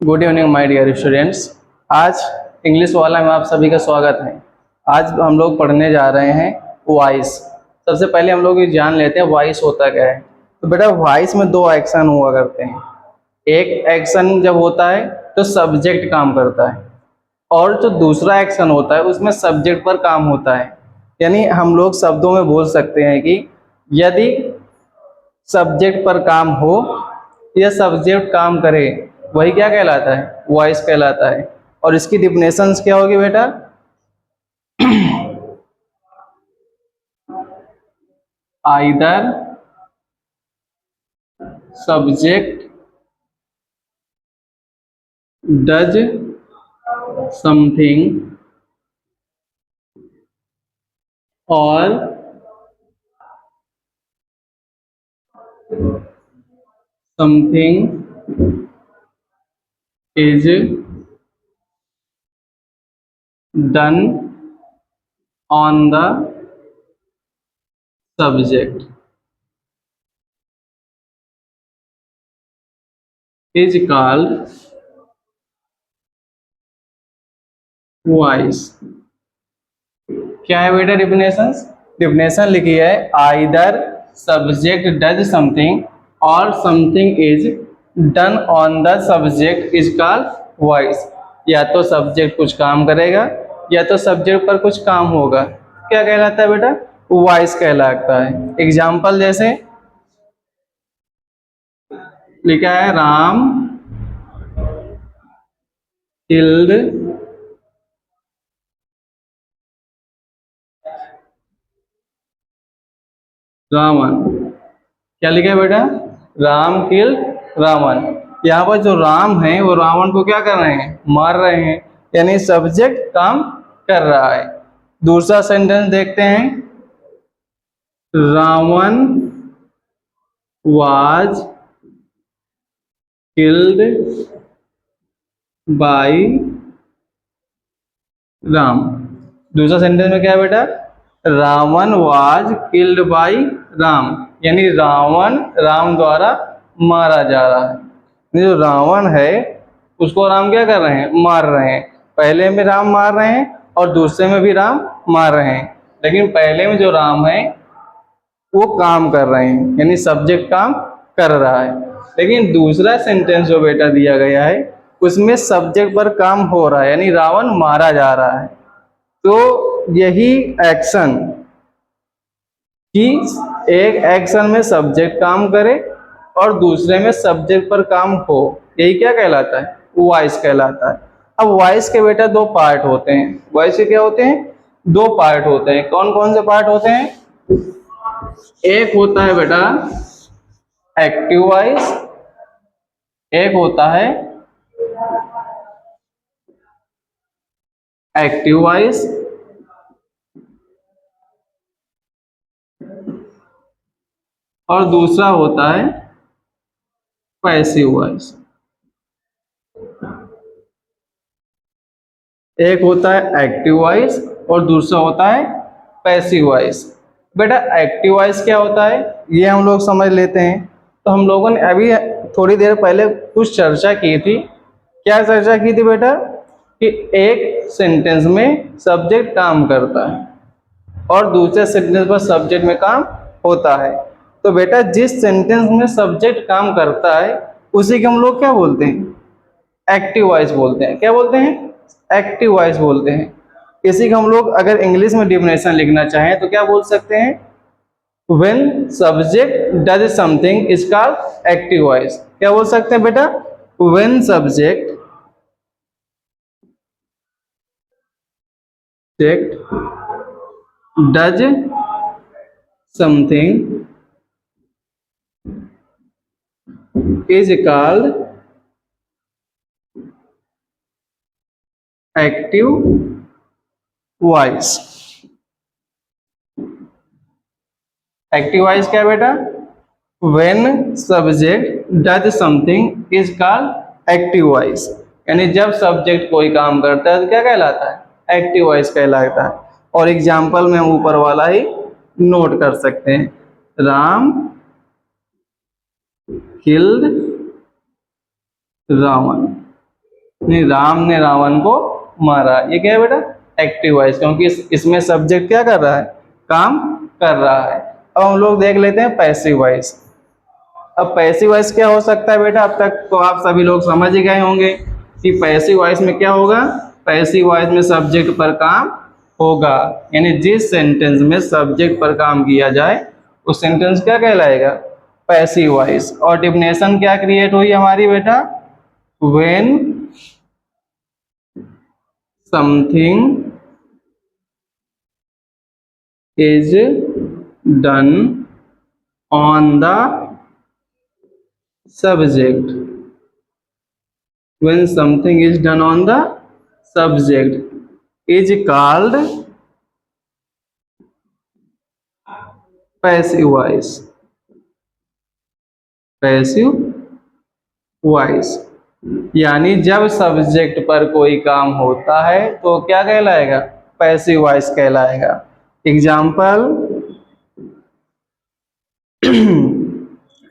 Good evening my dear students. आज English वाला में आप सभी का स्वागत है। आज हम लोग पढ़ने जा रहे हैं वॉइस। सबसे पहले हम लोग ये जान लेते हैं वॉइस होता क्या है। तो बेटा वॉइस में दो एक्शन हुआ करते हैं। एक एक्शन जब होता है तो सब्जेक्ट काम करता है, और जो दूसरा एक्शन होता है उसमें सब्जेक्ट पर काम होता है। यानी हम लोग शब्दों में बोल सकते हैं कि यदि सब्जेक्ट पर काम हो या सब्जेक्ट काम करे, वही क्या कहलाता है? वॉइस कहलाता है। और इसकी डिफिनेशंस क्या होगी बेटा? आइदर सब्जेक्ट डज समथिंग और something is done on the subject is called voice. क्या है बेटा डिफिनेशंस? डिफिनेशन लिखी है आइदर सब्जेक्ट डज समथिंग और something is done on the subject is called voice. या तो सब्जेक्ट कुछ काम करेगा या तो सब्जेक्ट पर कुछ काम होगा, क्या कहलाता है बेटा? वॉइस कहलाता है। एग्जाम्पल जैसे लिखा है राम किल्ड रावण। क्या लिखा है बेटा? राम किल रावण। यहाँ पर जो राम है वो रावण को क्या कर रहे हैं? मार रहे हैं। यानी सब्जेक्ट काम कर रहा है। दूसरा सेंटेंस देखते हैं। Ravan was killed by Ram. दूसरा सेंटेंस में क्या है बेटा? Ravan was killed by Ram. यानी रावण राम द्वारा मारा जा रहा है। जो रावण है उसको राम क्या कर रहे हैं? मार रहे हैं। पहले में राम मार रहे हैं और दूसरे में भी राम मार रहे हैं, लेकिन पहले में जो राम है वो काम कर रहे हैं, यानी सब्जेक्ट काम कर रहा है। लेकिन दूसरा सेंटेंस जो बेटा दिया गया है उसमें सब्जेक्ट पर काम हो रहा है, यानी रावण मारा जा रहा है। तो यही एक्शन कि एक एक्शन में सब्जेक्ट काम करे और दूसरे में सब्जेक्ट पर काम हो, यही क्या कहलाता है? वॉइस कहलाता है। अब वॉइस के बेटा दो पार्ट होते हैं। वॉइस के क्या होते हैं? दो पार्ट होते हैं। कौन कौन से पार्ट होते हैं? एक होता है बेटा एक्टिव वॉइस, एक होता है एक्टिव वॉइस और दूसरा होता है पैसिव वॉइस। एक होता है एक्टिव वॉइस और दूसरा होता है पैसिव वॉइस। बेटा एक्टिव वॉइस क्या होता है ये हम लोग समझ लेते हैं। तो हम लोगों ने अभी थोड़ी देर पहले कुछ चर्चा की थी। क्या चर्चा की थी बेटा? कि एक सेंटेंस में सब्जेक्ट काम करता है और दूसरे सेंटेंस पर सब्जेक्ट में काम होता है। तो बेटा जिस सेंटेंस में सब्जेक्ट काम करता है उसी को हम लोग क्या बोलते हैं? एक्टिव वॉइस बोलते हैं। क्या बोलते हैं? एक्टिव वॉइस बोलते हैं। इसी को हम लोग अगर इंग्लिश में डिफिनेशन लिखना चाहें तो क्या बोल सकते हैं? When subject does something is called active voice। क्या बोल सकते हैं बेटा? When subject does something is called active voice। Active voice क्या है बेटा? When subject does something is called active voice। यानी जब सब्जेक्ट कोई काम करता है तो क्या कहलाता है? एक्टिव वॉइस कहलाता है। और एग्जाम्पल में ऊपर वाला ही नोट कर सकते हैं। राम किल्ड रावण। नहीं, राम ने रावण को मारा, ये क्या है बेटा, एक्टिव वॉइस, क्योंकि इसमें सब्जेक्ट क्या कर रहा है, काम कर रहा है। अब हम लोग देख लेते हैं पैसिव वॉइस। अब पैसिव वॉइस क्या हो सकता है बेटा, अब तक तो आप सभी लोग समझ ही गए होंगे कि पैसिव वॉइस में क्या होगा, पैसिव वॉइस में सब्जेक्ट पर काम होगा, यानी जिस सेंटेंस में सब्जेक्ट पर काम किया जाए उस सेंटेंस क्या कहलाएगा, पैसिव वॉइस। और डिफिनेशन क्या क्रिएट हुई हमारी बेटा, when something is done on the subject, when something is done on the subject is called passive voice, passive voice। यानी जब सब्जेक्ट पर कोई काम होता है तो क्या कहलाएगा, पैसिव वॉइस कहलाएगा। एग्जाम्पल,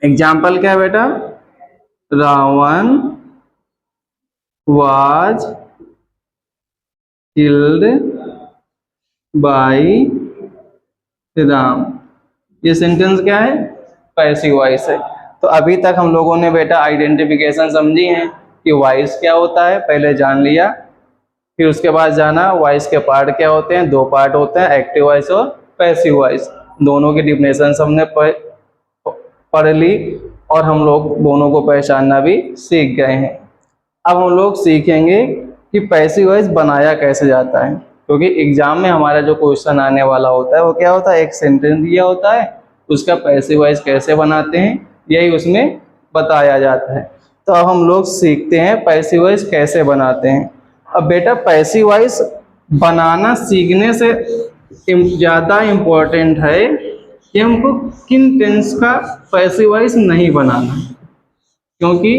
एग्जाम्पल क्या है बेटा, Ravan was killed by Ram, ये सेंटेंस क्या है, पैसिव वॉइस है। तो अभी तक हम लोगों ने बेटा आइडेंटिफिकेशन समझी है कि वॉइस क्या होता है, पहले जान लिया, फिर उसके बाद जाना वॉइस के पार्ट क्या होते हैं, दो पार्ट होते हैं, एक्टिव वॉइस और पैसिव वॉइस। दोनों की डिफिनेशन हमने पढ़ ली और हम लोग दोनों को पहचानना भी सीख गए हैं। अब हम लोग सीखेंगे कि पैसिव वॉइस बनाया कैसे जाता है, क्योंकि एग्जाम में हमारा जो क्वेश्चन आने वाला होता है वो क्या होता है, एक सेंटेंस दिया होता है, उसका पैसिव वॉइस कैसे बनाते हैं यही उसमें बताया जाता है। तो अब हम लोग सीखते हैं पैसिव वॉइस कैसे बनाते हैं। अब बेटा पैसिव वॉइस बनाना सीखने से ज़्यादा इम्पोर्टेंट है कि हमको किन टेंस का पैसिव वॉइस नहीं बनाना, क्योंकि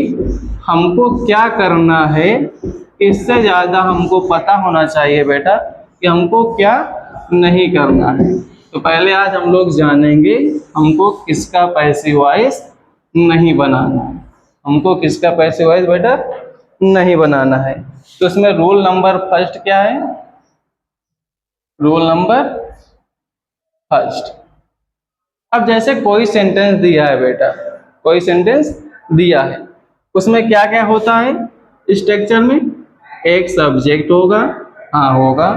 हमको क्या करना है इससे ज़्यादा हमको पता होना चाहिए बेटा कि हमको क्या नहीं करना है। तो पहले आज हम लोग जानेंगे हमको किसका पैसिव वॉइस नहीं बनाना है, हमको किसका पैसिव वॉइस बेटा नहीं बनाना है। तो इसमें रूल नंबर फर्स्ट क्या है, रूल नंबर फर्स्ट, अब जैसे कोई सेंटेंस दिया है बेटा, कोई सेंटेंस दिया है, उसमें क्या क्या होता है स्ट्रक्चर में, एक सब्जेक्ट होगा, हाँ होगा,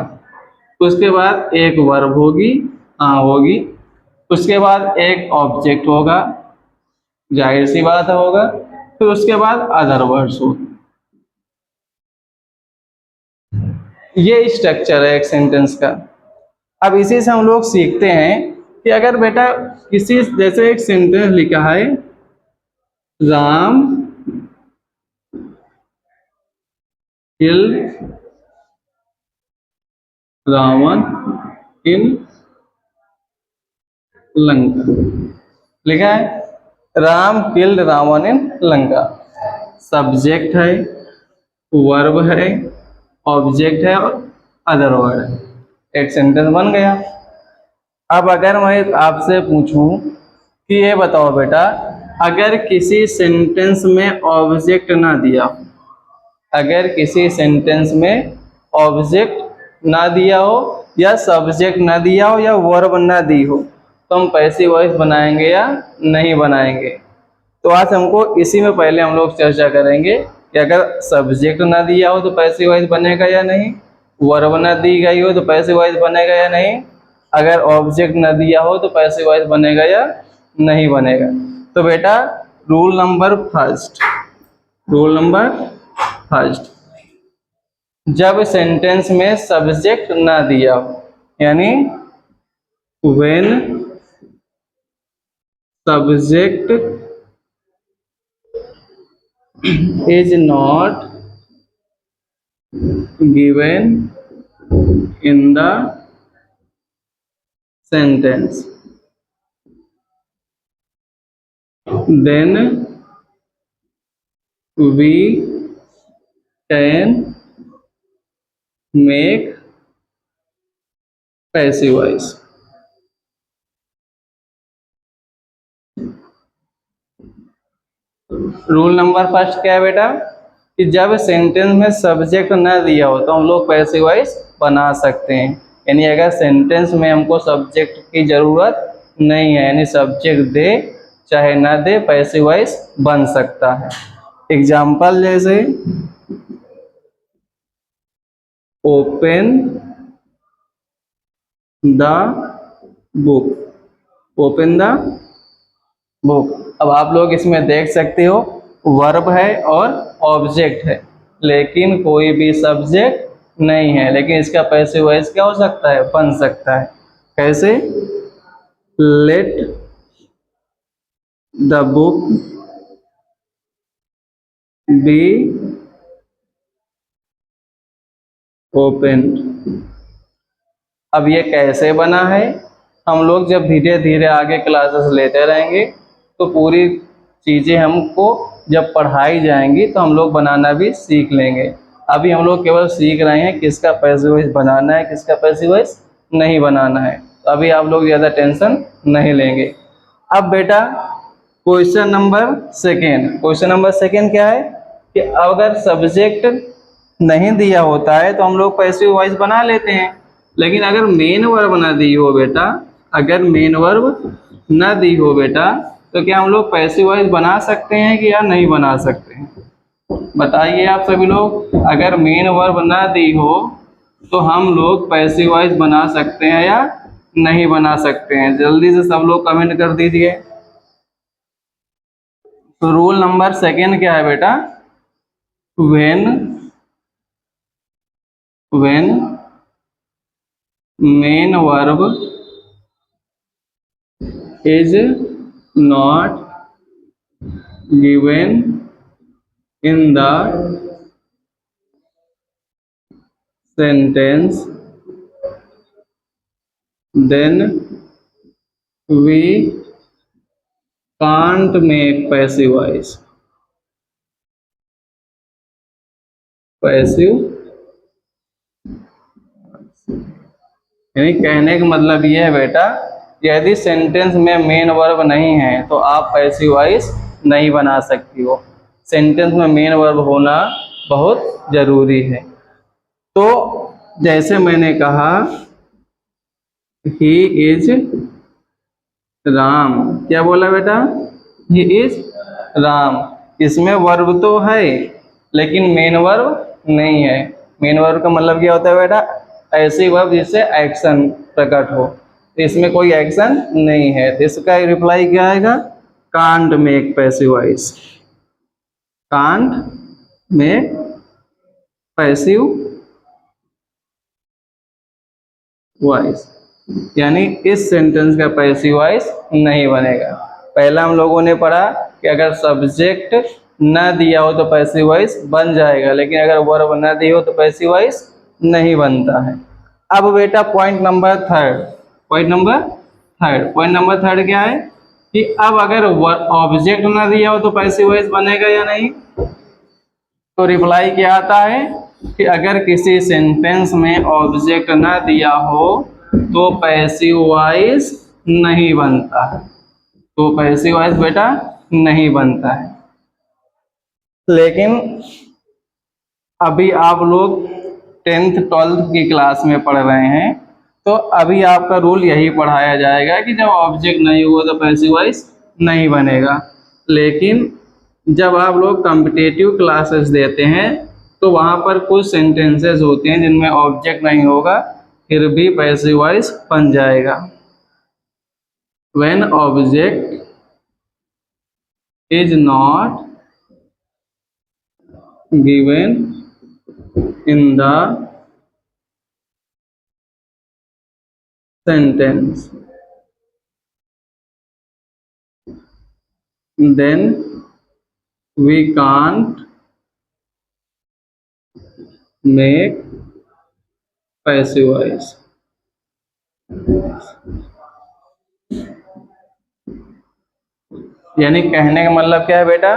उसके बाद एक वर्ब होगी, हाँ होगी, उसके बाद एक ऑब्जेक्ट होगा, जाहिर सी बात होगा, फिर उसके बाद अदर वर्ड्स होगा। ये स्ट्रक्चर है एक सेंटेंस का। अब इसी से हम लोग सीखते हैं कि अगर बेटा किसी, जैसे एक सेंटेंस लिखा है, राम किल्ड रावण इन लंका, लिखा है राम किल्ड रावण इन लंका, सब्जेक्ट है, वर्ब है, ऑब्जेक्ट है और अदर वर्ड है, एक सेंटेंस बन गया। अब अगर मैं आपसे पूछूं कि ये बताओ बेटा, अगर किसी सेंटेंस में ऑब्जेक्ट ना दिया हो, अगर किसी सेंटेंस में ऑब्जेक्ट ना दिया हो या सब्जेक्ट ना दिया हो या वर्ब ना दी हो तो हम पैसिव वॉइस बनाएंगे या नहीं बनाएंगे। तो आज हमको इसी में पहले हम लोग चर्चा करेंगे कि अगर सब्जेक्ट ना दिया हो तो पैसिव वॉइस बनेगा या नहीं, वर्ब ना दी गई हो तो पैसिव वॉइस बनेगा या नहीं, अगर ऑब्जेक्ट ना दिया हो तो पैसिव वॉइस बनेगा या नहीं बनेगा। तो बेटा rule number first, rule number first, जब सेंटेंस में सब्जेक्ट ना दिया हो, यानी when subject is not given in the sentence then we can make passive voice. Rule number first क्या है बेटा, कि जब सेंटेंस में सब्जेक्ट न दिया हो तो हम लोग पैसिव वॉइस बना सकते हैं। यानी अगर सेंटेंस में हमको सब्जेक्ट की ज़रूरत नहीं है, यानी सब्जेक्ट दे चाहे ना दे, पैसिव वॉइस बन सकता है। एग्जाम्पल जैसे open the book, open the book. अब आप लोग इसमें देख सकते हो वर्ब है और ऑब्जेक्ट है, लेकिन कोई भी सब्जेक्ट नहीं है, लेकिन इसका पैसिव वॉइस क्या हो सकता है, बन सकता है। कैसे? Let the book be open. अब ये कैसे बना है, हम लोग जब धीरे धीरे आगे क्लासेस लेते रहेंगे तो पूरी चीज़ें हमको जब पढ़ाई जाएंगी तो हम लोग बनाना भी सीख लेंगे। अभी हम लोग केवल सीख रहे हैं किसका पैसिव वॉइस बनाना है, किसका पैसिव वॉइस नहीं बनाना है। तो अभी आप लोग ज़्यादा टेंशन नहीं लेंगे। अब बेटा क्वेश्चन नंबर सेकेंड क्या है कि अगर सब्जेक्ट नहीं दिया होता है तो हम लोग पैसिव वॉइस बना लेते हैं, लेकिन अगर मेन वर्ब ना दी हो बेटा, अगर मेन वर्ब ना दी हो बेटा, तो क्या हम लोग पैसिव वॉइस बना सकते हैं कि या नहीं बना सकते हैं? बताइए आप सभी लोग, अगर मेन वर्ब ना दी हो तो हम लोग पैसिव वॉइस बना सकते हैं या नहीं बना सकते हैं? जल्दी से सब लोग कमेंट कर दीजिए। तो रूल नंबर सेकेंड क्या है बेटा? when main verb is not given in the sentence, then we can't make passive voice. Passive यानी कहने का मतलब ये है बेटा, यदि सेंटेंस में मेन वर्ब नहीं है तो आप पैसिव वॉइस नहीं बना सकती हो। सेंटेंस में मेन वर्ब होना बहुत ज़रूरी है। तो जैसे मैंने कहा ही इज राम, क्या बोला बेटा? He is Ram. इसमें वर्ब तो है लेकिन मेन वर्ब नहीं है। मेन वर्ब का मतलब क्या होता है बेटा? ऐसी वर्ब जिससे एक्शन प्रकट हो। तो इसमें कोई एक्शन नहीं है, तो इसका रिप्लाई क्या आएगा? Can't make passive voice, can't make passive voice, यानी इस सेंटेंस का पैसिव वॉइस नहीं बनेगा। पहला हम लोगों ने पढ़ा कि अगर सब्जेक्ट न दिया हो तो पैसिव वॉइस बन जाएगा, लेकिन अगर वर्ब न दी हो तो पैसिव वॉइस नहीं बनता है। अब बेटा पॉइंट नंबर थर्ड क्या है कि अब अगर ऑब्जेक्ट न दिया हो तो पैसिव वॉइस बनेगा या नहीं? तो रिप्लाई क्या आता है कि अगर किसी सेंटेंस में ऑब्जेक्ट ना दिया हो तो पैसिव वॉइस नहीं बनता है। तो पैसिव वॉइस बेटा नहीं बनता है। लेकिन अभी आप लोग 10th 12th की क्लास में पढ़ रहे हैं, तो अभी आपका रूल यही पढ़ाया जाएगा कि जब ऑब्जेक्ट नहीं हुआ तो पैसिव वॉइस नहीं बनेगा। लेकिन जब आप लोग कॉम्पिटिटिव क्लासेस देते हैं तो वहाँ पर कुछ सेंटेंसेस होते हैं जिनमें ऑब्जेक्ट नहीं होगा, फिर भी पैसिव वॉइस बन जाएगा। When object is not given in the sentence, then we can't make passive voice। यानी कहने का मतलब क्या है बेटा?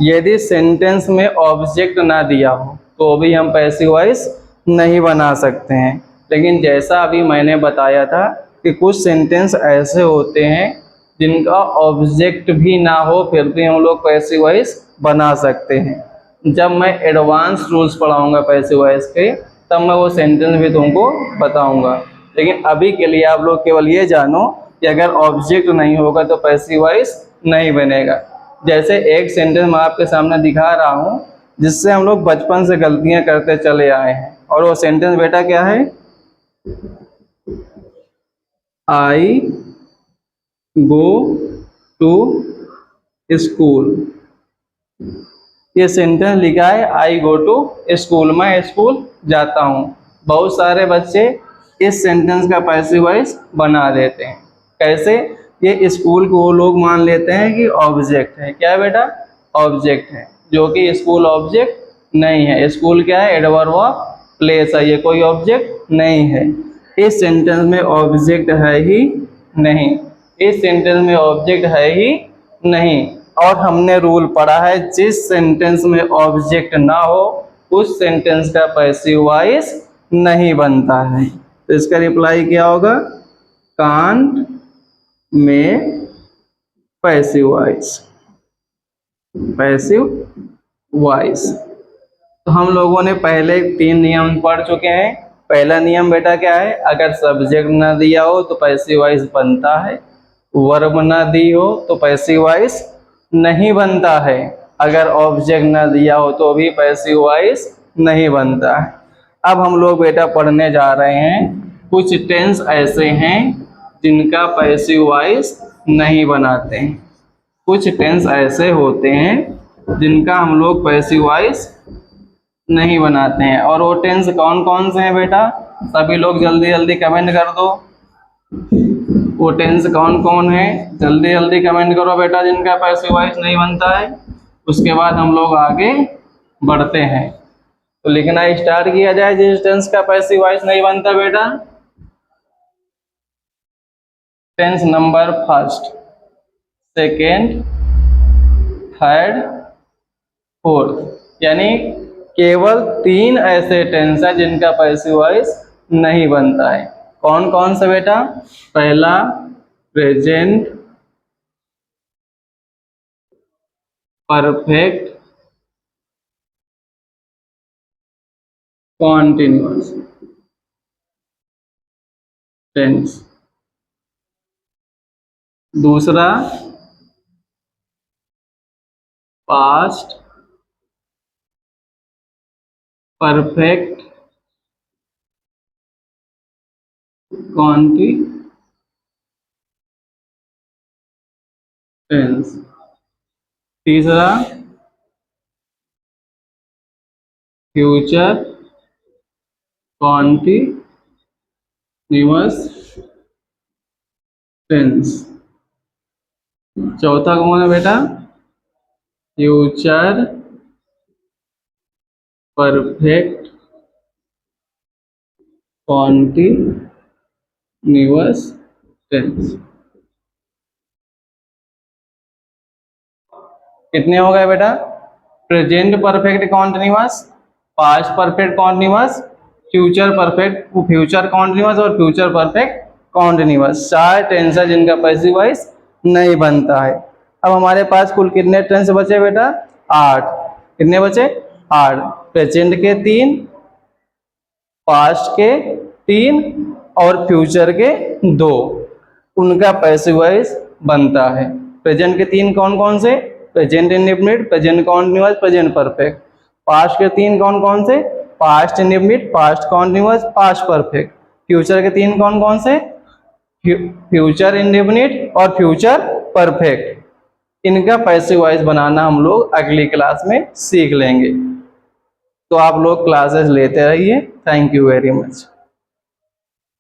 यदि सेंटेंस में ऑब्जेक्ट ना दिया हो तो भी हम पैसिव वॉइस नहीं बना सकते हैं। लेकिन जैसा अभी मैंने बताया था कि कुछ सेंटेंस ऐसे होते हैं जिनका ऑब्जेक्ट भी ना हो फिर भी हम लोग पैसिव वॉइस बना सकते हैं। जब मैं एडवांस रूल्स पढ़ाऊंगा पैसिव वॉइस के, तब मैं वो सेंटेंस भी तुमको बताऊंगा। लेकिन अभी के लिए आप लोग केवल ये जानो कि अगर ऑब्जेक्ट नहीं होगा तो पैसिव वॉइस नहीं बनेगा। जैसे एक सेंटेंस मैं आपके सामने दिखा रहा हूँ जिससे हम लोग बचपन से गलतियां करते चले आए हैं, और वो सेंटेंस बेटा क्या है? आई गो टू स्कूल। ये सेंटेंस लिखा है आई गो टू स्कूल, मैं स्कूल जाता हूँ। बहुत सारे बच्चे इस सेंटेंस का पैसिव वॉइस बना देते हैं। कैसे? ये स्कूल को वो लोग मान लेते हैं कि ऑब्जेक्ट है। क्या है बेटा? ऑब्जेक्ट है, जो कि स्कूल ऑब्जेक्ट नहीं है। स्कूल क्या है? एडवर्ब ऑफ प्लेस है, ये कोई ऑब्जेक्ट नहीं है। इस सेंटेंस में ऑब्जेक्ट है ही नहीं, इस सेंटेंस में ऑब्जेक्ट है ही नहीं। और हमने रूल पढ़ा है, जिस सेंटेंस में ऑब्जेक्ट ना हो उस सेंटेंस का पैसिव वॉइस नहीं बनता है। तो इसका रिप्लाई क्या होगा? कांट में पैसिव वॉइस, पैसिव वॉइस। तो हम लोगों ने पहले 3 नियम पढ़ चुके हैं। पहला नियम बेटा क्या है? अगर सब्जेक्ट ना दिया हो तो पैसिव वॉइस बनता है, वर्ब ना दी हो तो पैसिव वॉइस नहीं बनता है, अगर ऑब्जेक्ट ना दिया हो तो भी पैसिव वॉइस नहीं बनता है। अब हम लोग बेटा पढ़ने जा रहे हैं कुछ टेंस ऐसे हैं जिनका पैसिव वॉइस नहीं बनाते हैं। कुछ टेंस ऐसे होते हैं जिनका हम लोग पैसिव वॉइस नहीं बनाते हैं। और वो टेंस कौन कौन से हैं बेटा? सभी लोग जल्दी जल्दी कमेंट कर दो। वो टेंस कौन कौन है? जल्दी जल्दी कमेंट करो बेटा, जिनका पैसिव वॉइस नहीं बनता है। उसके बाद हम लोग आगे बढ़ते हैं। तो लिखना स्टार्ट किया जाए जिस टेंस का पैसिव वॉइस नहीं बनता बेटा। Tense number first, second, third, fourth, यानी केवल 3 ऐसे टेंस हैं जिनका पैसिव वॉइस नहीं बनता है। कौन कौन सा बेटा? पहला प्रेजेंट परफेक्ट कॉन्टिन्यूअस टेंस। दूसरा पास्ट परफेक्ट कॉन्टिन्यूअस। तीसरा फ्यूचर कॉन्टिन्यूअस टेंस। चौथा कौन है बेटा? Future perfect continuous tense. कितने हो गए बेटा? Present perfect continuous, past perfect continuous, future continuous और फ्यूचर परफेक्ट कॉन्टिन्यूअस। 4 टेंस है जिनका पैसिव वॉइस नहीं बनता है। अब हमारे पास कुल कितने टेंस बचे बेटा? 8। कितने बचे? 8। प्रेजेंट के 3, पास्ट के 3 और फ्यूचर के 2, उनका पैसिव वॉइस बनता है। प्रेजेंट के 3 कौन कौन से? Present indefinite, present continuous, present perfect. Past के 3 कौन कौन से? Past indefinite, past continuous, past perfect. Future के 3 कौन कौन से? फ्यूचर इंडेफिनिट और फ्यूचर परफेक्ट। इनका पैसिव वॉइस बनाना हम लोग अगली क्लास में सीख लेंगे। तो आप लोग क्लासेस लेते रहिए। Thank you very much.